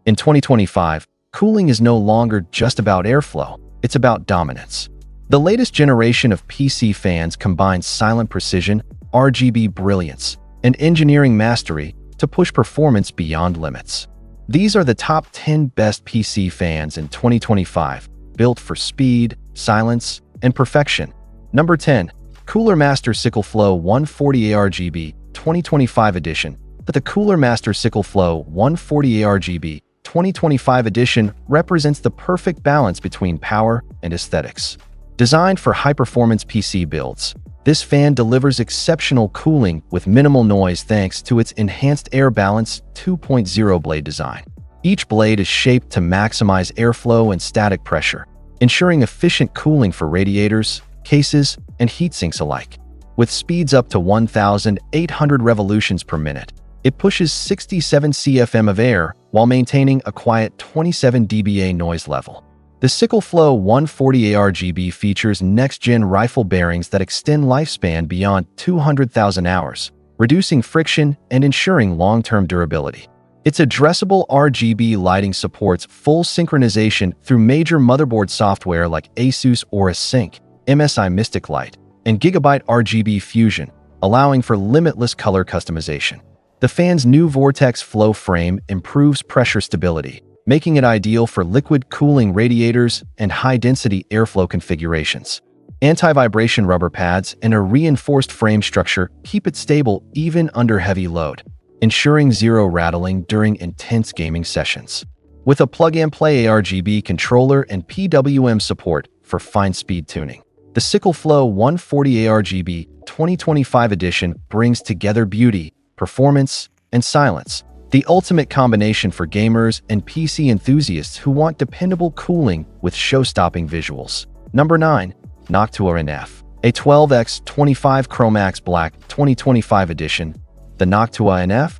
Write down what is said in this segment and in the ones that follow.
In 2025, cooling is no longer just about airflow, it's about dominance. The latest generation of PC fans combines silent precision, RGB brilliance, and engineering mastery to push performance beyond limits. These are the top 10 best PC fans in 2025, built for speed, silence, and perfection. Number 10. Cooler Master SickleFlow 140 ARGB 2025 edition. The Cooler Master SickleFlow 140 ARGB 2025 edition represents the perfect balance between power and aesthetics. Designed for high-performance PC builds, this fan delivers exceptional cooling with minimal noise thanks to its enhanced air balance 2.0 blade design. Each blade is shaped to maximize airflow and static pressure, ensuring efficient cooling for radiators, cases, and heatsinks alike. With speeds up to 1,800 revolutions per minute, it pushes 67 CFM of air while maintaining a quiet 27 dBA noise level. The SickleFlow 140 ARGB features next-gen rifle bearings that extend lifespan beyond 200,000 hours, reducing friction and ensuring long-term durability. Its addressable RGB lighting supports full synchronization through major motherboard software like ASUS Aura Sync, MSI Mystic Light, and Gigabyte RGB Fusion, allowing for limitless color customization. The fan's new Vortex Flow frame improves pressure stability, making it ideal for liquid cooling radiators and high-density airflow configurations. Anti-vibration rubber pads and a reinforced frame structure keep it stable even under heavy load, ensuring zero rattling during intense gaming sessions. With a plug-and-play ARGB controller and PWM support for fine-speed tuning, the SickleFlow 140 ARGB 2025 edition brings together beauty, performance, and silence, the ultimate combination for gamers and PC enthusiasts who want dependable cooling with show-stopping visuals. Number 9. Noctua NF A12x25 Chromax Black 2025 edition. The Noctua NF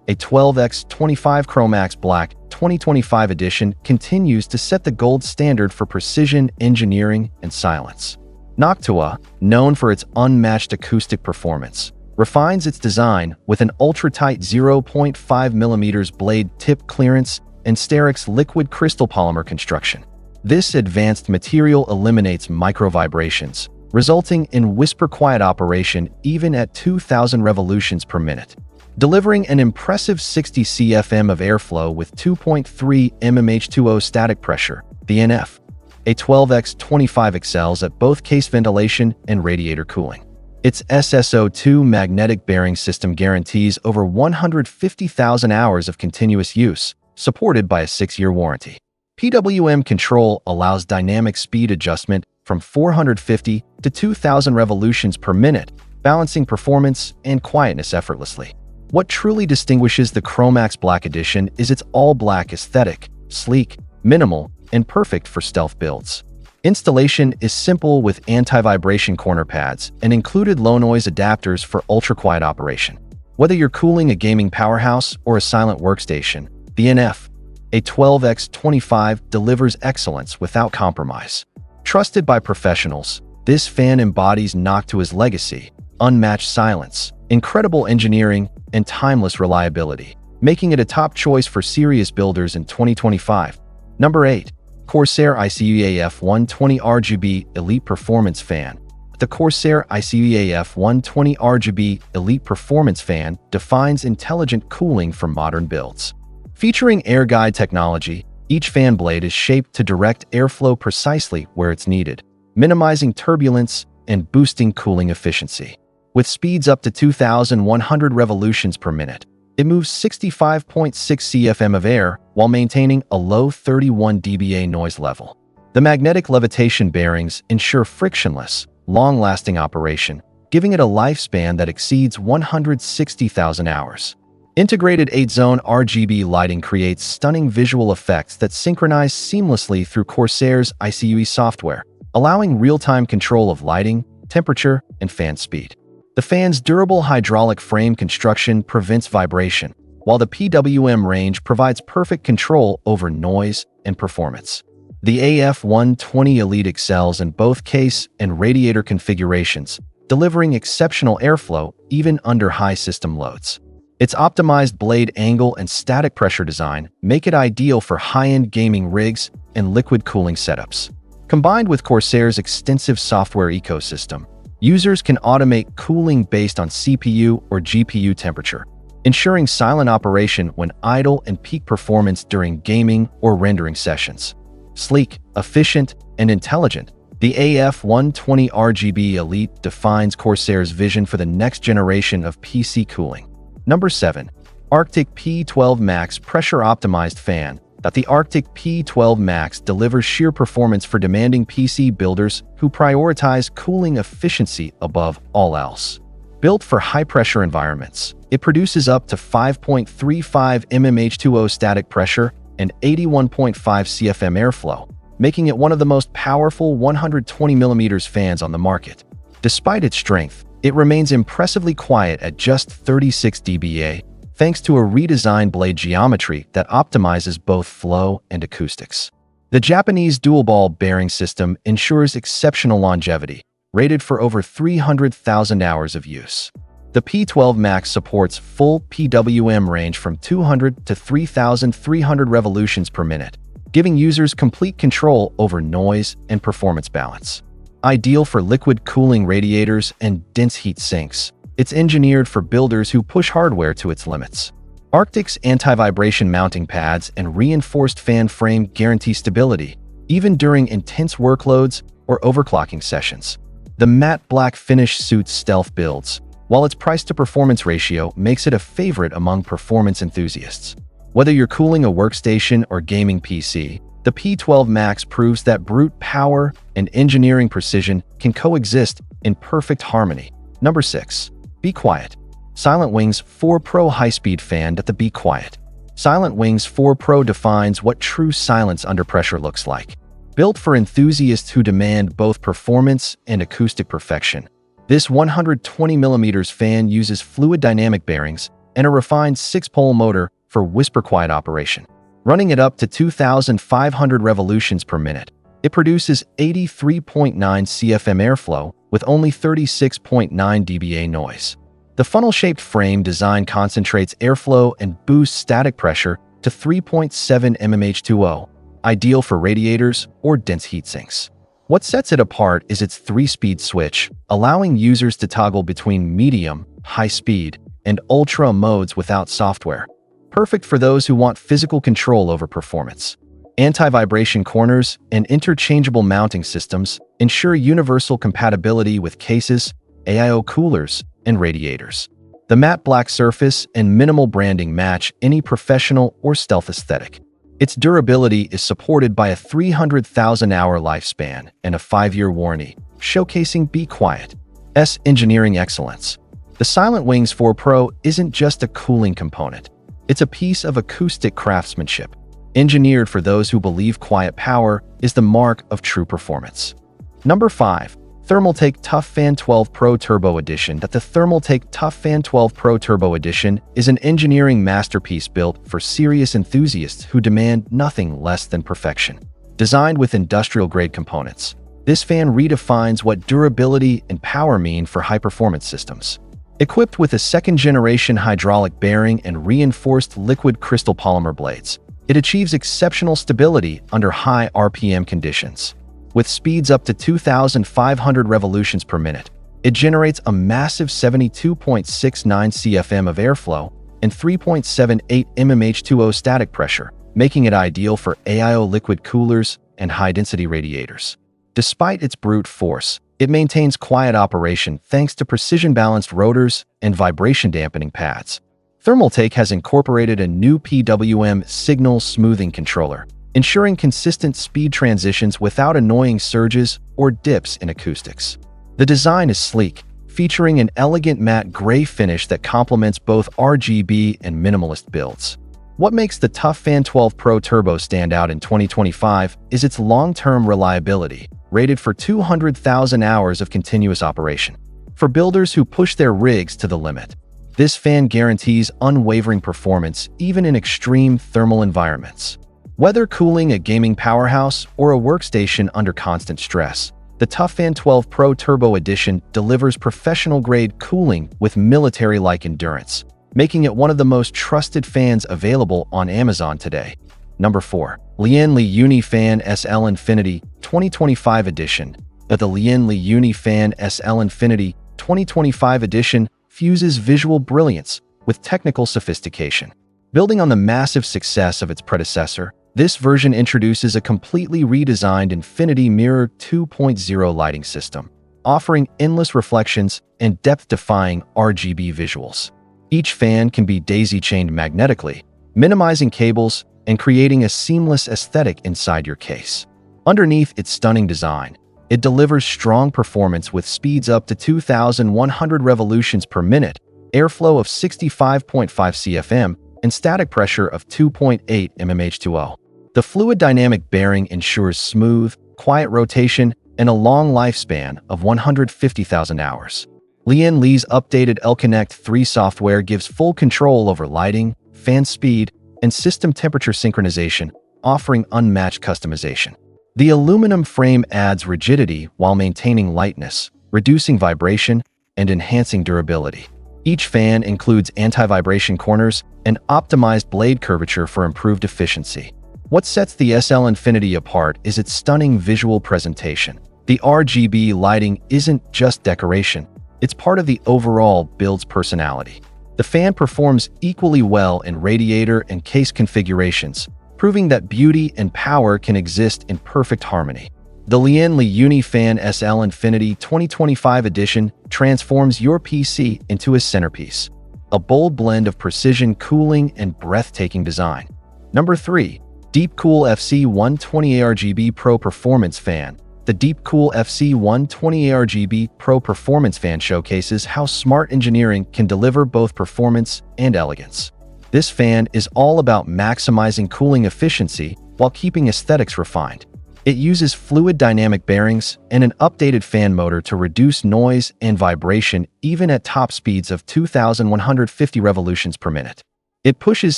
A12x25 Chromax Black 2025 edition continues to set the gold standard for precision engineering and silence. Noctua, known for its unmatched acoustic performance, refines its design with an ultra-tight 0.5mm blade tip clearance and Sterix liquid crystal polymer construction. This advanced material eliminates micro-vibrations, resulting in whisper-quiet operation even at 2,000 revolutions per minute, delivering an impressive 60 CFM of airflow with 2.3 mmH2O static pressure. The NF A12x25 excels at both case ventilation and radiator cooling. Its SSO2 magnetic bearing system guarantees over 150,000 hours of continuous use, supported by a 6-year warranty. PWM-controlled allows dynamic speed adjustment from 450 to 2,000 revolutions per minute, balancing performance and quietness effortlessly. What truly distinguishes the Chromax Black Edition is its all-black aesthetic, sleek, minimal, and perfect for stealth builds. Installation is simple with anti-vibration corner pads and included low-noise adapters for ultra-quiet operation. Whether you're cooling a gaming powerhouse or a silent workstation, the NF A12x25 delivers excellence without compromise. Trusted by professionals, this fan embodies Noctua's legacy: unmatched silence, incredible engineering, and timeless reliability, making it a top choice for serious builders in 2025. Number 8. Corsair iCUE AF120 RGB Elite Performance Fan. The Corsair iCUE AF120 RGB Elite Performance Fan defines intelligent cooling for modern builds. Featuring air guide technology, each fan blade is shaped to direct airflow precisely where it's needed, minimizing turbulence and boosting cooling efficiency. With speeds up to 2,100 revolutions per minute, it moves 65.6 CFM of air while maintaining a low 31 dBA noise level. The magnetic levitation bearings ensure frictionless, long-lasting operation, giving it a lifespan that exceeds 160,000 hours. Integrated 8-zone RGB lighting creates stunning visual effects that synchronize seamlessly through Corsair's iCUE software, allowing real-time control of lighting, temperature, and fan speed. The fan's durable hydraulic frame construction prevents vibration, while the PWM range provides perfect control over noise and performance. The AF120 Elite excels in both case and radiator configurations, delivering exceptional airflow even under high system loads. Its optimized blade angle and static pressure design make it ideal for high-end gaming rigs and liquid cooling setups. Combined with Corsair's extensive software ecosystem, users can automate cooling based on CPU or GPU temperature, ensuring silent operation when idle and peak performance during gaming or rendering sessions. Sleek, efficient, and intelligent, the AF120 ARGB Elite defines Corsair's vision for the next generation of PC cooling. Number 7. Arctic P12 Max Pressure-Optimized Fan. The Arctic P12 Max delivers sheer performance for demanding PC builders who prioritize cooling efficiency above all else. Built for high-pressure environments, it produces up to 5.35 mmH2O static pressure and 81.5 CFM airflow, making it one of the most powerful 120mm fans on the market. Despite its strength, it remains impressively quiet at just 36 dBA, thanks to a redesigned blade geometry that optimizes both flow and acoustics. The Japanese dual-ball bearing system ensures exceptional longevity, rated for over 300,000 hours of use. The P12 Max supports full PWM range from 200 to 3,300 revolutions per minute, giving users complete control over noise and performance balance. Ideal for liquid cooling radiators and dense heat sinks, it's engineered for builders who push hardware to its limits. Arctic's anti-vibration mounting pads and reinforced fan frame guarantee stability, even during intense workloads or overclocking sessions. The matte black finish suits stealth builds, while its price-to-performance ratio makes it a favorite among performance enthusiasts. Whether you're cooling a workstation or gaming PC, the P12 Max proves that brute power and engineering precision can coexist in perfect harmony. Number 6. Be Quiet. Silent Wings 4 Pro High-Speed Fan. The Be Quiet. Silent Wings 4 Pro defines what true silence under pressure looks like. Built for enthusiasts who demand both performance and acoustic perfection, this 120mm fan uses fluid dynamic bearings and a refined 6-pole motor for whisper-quiet operation. Running it up to 2,500 revolutions per minute, it produces 83.9 CFM airflow with only 36.9 dBA noise. The funnel-shaped frame design concentrates airflow and boosts static pressure to 3.7 mmH2O, ideal for radiators or dense heat sinks. What sets it apart is its 3-speed switch, allowing users to toggle between medium, high speed, and ultra modes without software. Perfect for those who want physical control over performance. Anti-vibration corners and interchangeable mounting systems ensure universal compatibility with cases, AIO coolers, and radiators. The matte black surface and minimal branding match any professional or stealth aesthetic. Its durability is supported by a 300,000-hour lifespan and a 5-year warranty, showcasing Be Quiet's engineering excellence. The Silent Wings 4 Pro isn't just a cooling component. It's a piece of acoustic craftsmanship, engineered for those who believe quiet power is the mark of true performance. Number 5. Thermaltake Toughfan 12 Pro Turbo Edition. The Thermaltake Toughfan 12 Pro Turbo Edition is an engineering masterpiece built for serious enthusiasts who demand nothing less than perfection. Designed with industrial-grade components, this fan redefines what durability and power mean for high-performance systems. Equipped with a second-generation hydraulic bearing and reinforced liquid crystal polymer blades, it achieves exceptional stability under high RPM conditions. With speeds up to 2,500 revolutions per minute, it generates a massive 72.69 CFM of airflow and 3.78 mmH2O static pressure, making it ideal for AIO liquid coolers and high-density radiators. Despite its brute force, it maintains quiet operation thanks to precision-balanced rotors and vibration-dampening pads. Thermaltake has incorporated a new PWM signal smoothing controller, ensuring consistent speed transitions without annoying surges or dips in acoustics. The design is sleek, featuring an elegant matte gray finish that complements both RGB and minimalist builds. What makes the Toughfan 12 Pro Turbo stand out in 2025 is its long-term reliability, rated for 200,000 hours of continuous operation. For builders who push their rigs to the limit, this fan guarantees unwavering performance even in extreme thermal environments. Whether cooling a gaming powerhouse or a workstation under constant stress, the Toughfan 12 Pro Turbo Edition delivers professional-grade cooling with military-like endurance, making it one of the most trusted fans available on Amazon today. Number 4. Lian Unifan SL Infinity 2025 Edition. The Lian Unifan SL Infinity 2025 Edition fuses visual brilliance with technical sophistication. Building on the massive success of its predecessor, this version introduces a completely redesigned Infinity Mirror 2.0 lighting system, offering endless reflections and depth-defying RGB visuals. Each fan can be daisy-chained magnetically, minimizing cables and creating a seamless aesthetic inside your case. Underneath its stunning design, it delivers strong performance with speeds up to 2,100 revolutions per minute, airflow of 65.5 CFM, and static pressure of 2.8 mmH2O. The fluid dynamic bearing ensures smooth, quiet rotation and a long lifespan of 150,000 hours. Lian's updated L-Connect 3 software gives full control over lighting, fan speed, and system temperature synchronization, offering unmatched customization. The aluminum frame adds rigidity while maintaining lightness, reducing vibration, and enhancing durability. Each fan includes anti-vibration corners and optimized blade curvature for improved efficiency. What sets the SL Infinity apart is its stunning visual presentation. The RGB lighting isn't just decoration, it's part of the overall build's personality. The fan performs equally well in radiator and case configurations, proving that beauty and power can exist in perfect harmony. The Lian Unifan SL Infinity 2025 Edition transforms your PC into a centerpiece, a bold blend of precision cooling and breathtaking design. Number 3. Deepcool FC120 ARGB Pro Performance Fan. The Deepcool FC120 ARGB Pro Performance Fan showcases how smart engineering can deliver both performance and elegance. This fan is all about maximizing cooling efficiency while keeping aesthetics refined. It uses fluid dynamic bearings and an updated fan motor to reduce noise and vibration even at top speeds of 2,150 revolutions per minute. It pushes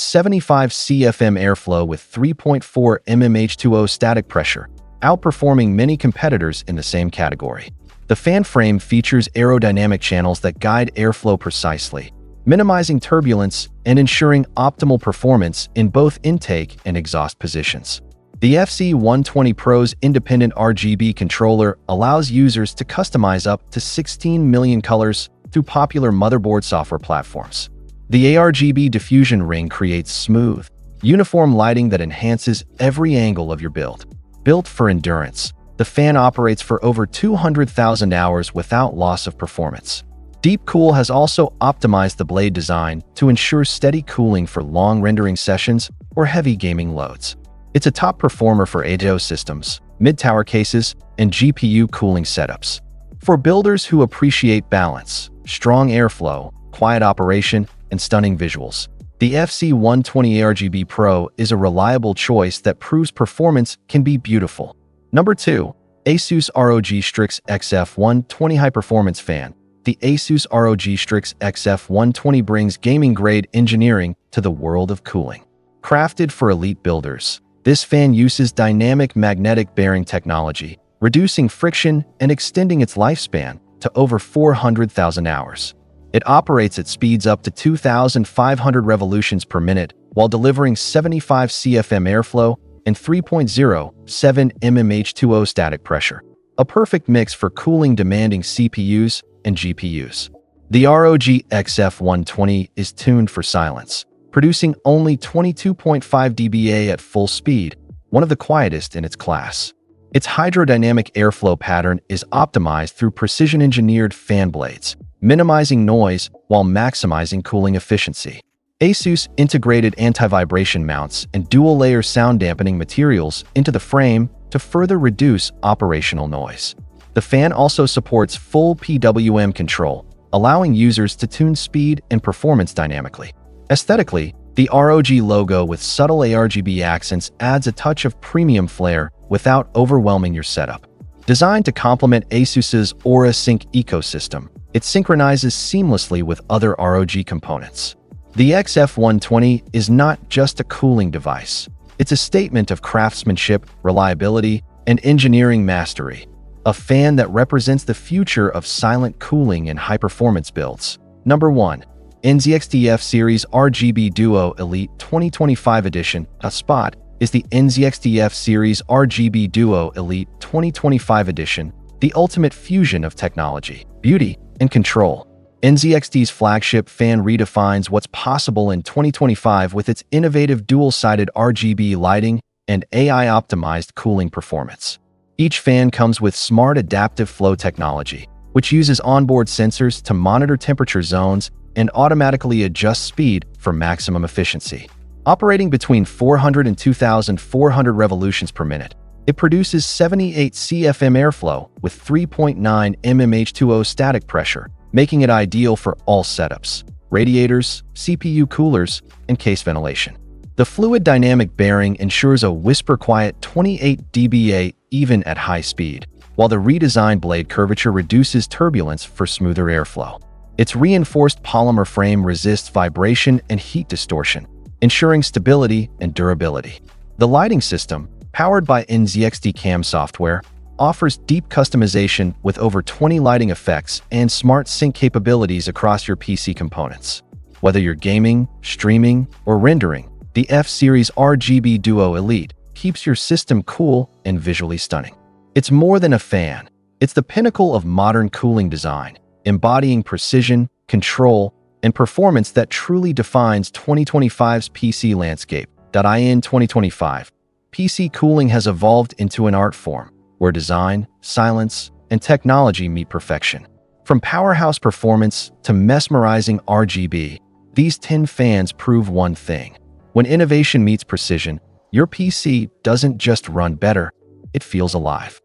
75 CFM airflow with 3.4 mmH2O static pressure, outperforming many competitors in the same category. The fan frame features aerodynamic channels that guide airflow precisely, minimizing turbulence and ensuring optimal performance in both intake and exhaust positions. The FC120 Pro's independent RGB controller allows users to customize up to 16 million colors through popular motherboard software platforms. The ARGB diffusion ring creates smooth, uniform lighting that enhances every angle of your build. Built for endurance, the fan operates for over 200,000 hours without loss of performance. Deepcool has also optimized the blade design to ensure steady cooling for long rendering sessions or heavy gaming loads. It's a top performer for AIO systems, mid-tower cases, and GPU cooling setups. For builders who appreciate balance, strong airflow, quiet operation, and stunning visuals, the FC120 ARGB Pro is a reliable choice that proves performance can be beautiful. Number 2. ASUS ROG Strix XF120 High Performance Fan. The ASUS ROG Strix XF120 brings gaming-grade engineering to the world of cooling. Crafted for elite builders, this fan uses dynamic magnetic bearing technology, reducing friction and extending its lifespan to over 400,000 hours. It operates at speeds up to 2,500 revolutions per minute while delivering 75 CFM airflow and 3.07 mmH2O static pressure, a perfect mix for cooling demanding CPUs and GPUs. The ROG XF120 is tuned for silence, producing only 22.5 dBA at full speed, one of the quietest in its class. Its hydrodynamic airflow pattern is optimized through precision-engineered fan blades, minimizing noise while maximizing cooling efficiency. ASUS integrated anti-vibration mounts and dual-layer sound dampening materials into the frame to further reduce operational noise. The fan also supports full PWM control, allowing users to tune speed and performance dynamically. Aesthetically, the ROG logo with subtle ARGB accents adds a touch of premium flair without overwhelming your setup. Designed to complement ASUS's Aura Sync ecosystem, it synchronizes seamlessly with other ROG components. The XF120 is not just a cooling device. It's a statement of craftsmanship, reliability, and engineering mastery. A fan that represents the future of silent cooling and high-performance builds. Number 1. NZXT F-Series RGB Duo Elite 2025 Edition. A spot is the NZXT F-Series RGB Duo Elite 2025 Edition, the ultimate fusion of technology, beauty, and control. NZXT's flagship fan redefines what's possible in 2025 with its innovative dual-sided RGB lighting and AI-optimized cooling performance. Each fan comes with smart adaptive flow technology, which uses onboard sensors to monitor temperature zones and automatically adjust speed for maximum efficiency. Operating between 400 and 2,400 revolutions per minute, it produces 78 CFM airflow with 3.9 mm H2O static pressure, making it ideal for all setups: radiators, CPU coolers, and case ventilation. The fluid dynamic bearing ensures a whisper-quiet 28 dBA even at high speed, while the redesigned blade curvature reduces turbulence for smoother airflow. Its reinforced polymer frame resists vibration and heat distortion, ensuring stability and durability. The lighting system, powered by NZXT CAM software, offers deep customization with over 20 lighting effects and smart sync capabilities across your PC components. Whether you're gaming, streaming, or rendering, the F-Series RGB Duo Elite keeps your system cool and visually stunning. It's more than a fan. It's the pinnacle of modern cooling design, embodying precision, control, and performance that truly defines 2025's PC landscape. In 2025, PC cooling has evolved into an art form where design, silence, and technology meet perfection. From powerhouse performance to mesmerizing RGB, these 10 fans prove one thing: when innovation meets precision, your PC doesn't just run better, it feels alive.